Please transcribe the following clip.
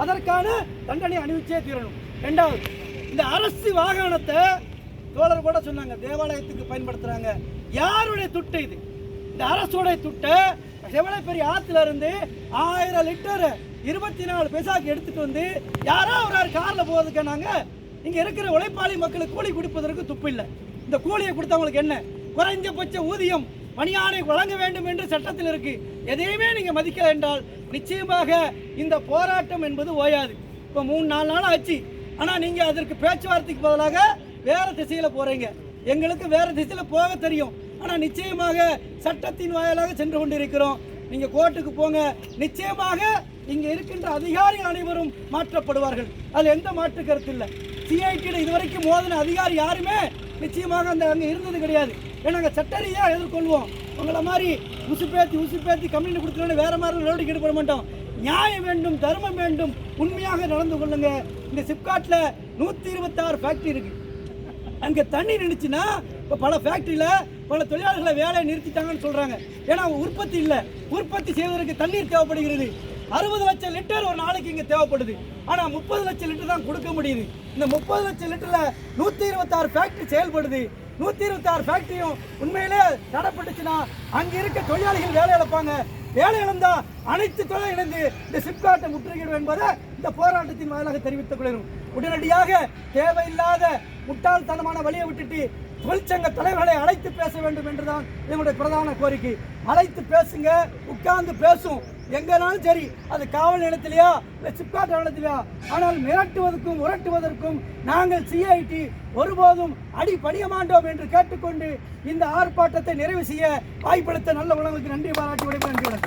அதற்கான தண்டனை அணிவிச்சே தீரணும். ரெண்டாவது, இந்த அரசு வாகனத்தை தோழர் கூட சொன்னாங்க தேவாலயத்துக்கு பயன்படுத்துறாங்க. யாருடைய துட்டு இது? இந்த அரசுடைய துட்டை எவ்வளவு பெரிய ஆத்துல இருந்து 1000 லிட்டர் 24 பைசாக்கு எடுத்துட்டு வந்து யாரோ ஒரு கார்ல போவதுக்கு நாங்க இங்க இருக்கிற உழைப்பாளி மக்களுக்கு கூலி கொடுப்பதற்கு துப்பு இல்லை. இந்த கூலியை கொடுத்தவங்களுக்கு என்ன? குறைஞ்சபட்ச ஊதியம் பணியாளை வழங்க வேண்டும் என்று சட்டத்தில் இருக்கு. எதையுமே நீங்க மதிக்கல என்றால் நிச்சயமாக இந்த போராட்டம் என்பது ஓயாது. இப்போ 3-4 நாள் ஆச்சு. ஆனா நீங்க அதற்கு பேச்சுவார்த்தைக்கு பதிலாக வேற திசையில போறீங்க. எங்களுக்கு வேற திசையில போக தெரியும். ஆனா நிச்சயமாக சட்டத்தின் வாயிலாக சென்று கொண்டிருக்கிறோம். நீங்க கோர்ட்டுக்கு போங்க. நிச்சயமாக இங்க இருக்கின்ற அதிகாரிகள் அனைவரும் மாற்றப்படுவார்கள். அதுல எந்த மாற்று கருத்து இல்லை. சிஐடி இதுவரைக்கும் மோதின அதிகாரி யாருமே நிச்சயமாக அங்க இருந்தது கிடையாது. ஏன்னா நாங்கள் சட்ட ரீதியாக எதிர்கொள்வோம். உங்களை மாதிரி உசுப்பேத்தி கம்ப்ளைண்ட் கொடுத்துருவோம், வேற மாதிரி நடவடிக்கை எடுக்க மாட்டோம். நியாயம் வேண்டும், தர்மம் வேண்டும், உண்மையாக நடந்து கொள்ளுங்க. இந்த சிப்காட்ல 126 ஃபேக்டரி இருக்கு. அங்கே தண்ணி நின்றுச்சுன்னா இப்போ பல ஃபேக்டரியில் பல தொழிலாளர்களை வேலையை நிறுத்திட்டாங்கன்னு சொல்கிறாங்க. ஏன்னா உற்பத்தி இல்லை. உற்பத்தி செய்வதற்கு தண்ணீர் தேவைப்படுகிறது. 60 லட்சம் லிட்டர் ஒரு நாளைக்கு இங்கே தேவைப்படுது. ஆனால் 30 லட்சம் லிட்டர் தான் கொடுக்க முடியுது. இந்த 30 லட்சம் லிட்டரில் 126 ஃபேக்டரி செயல்படுது. 126 ஃபேக்டரியும் உண்மையிலே தடைப்பட்டுச்சுன்னா அங்கே இருக்க தொழிலாளிகள் வேலை இழப்பாங்க. வேலை இழந்தா அனைத்து தொழில் இணைந்து இந்த சிப்காட்டை முற்றுகையிடும் என்பதை இந்த போராட்டத்தின் வாயிலாக தெரிவித்துக் கொள்கிறோம். உடனடியாக தேவையில்லாத முட்டாள்தனமான வழியை விட்டுட்டு தொழிற்சங்க தலைவர்களை அழைத்து பேச வேண்டும் என்றுதான் எங்களுடைய பிரதான கோரிக்கை. அழைத்து பேசுங்க, உட்கார்ந்து பேசும். எங்கனாலும் சரி, அது காவல் நிலையத்திலையா இல்லை சிப்காட் நிலையத்திலையா. ஆனால் மிரட்டுவதற்கும் உரட்டுவதற்கும் நாங்கள் சிஐடி ஒருபோதும் அடிபடிய மாட்டோம் என்று கேட்டுக்கொண்டு இந்த ஆர்ப்பாட்டத்தை நிறைவு செய்ய வாய்ப்பளித்த நல்ல உலகத்துக்கு நன்றி பாராட்டி விடைபெறுகிறேன்.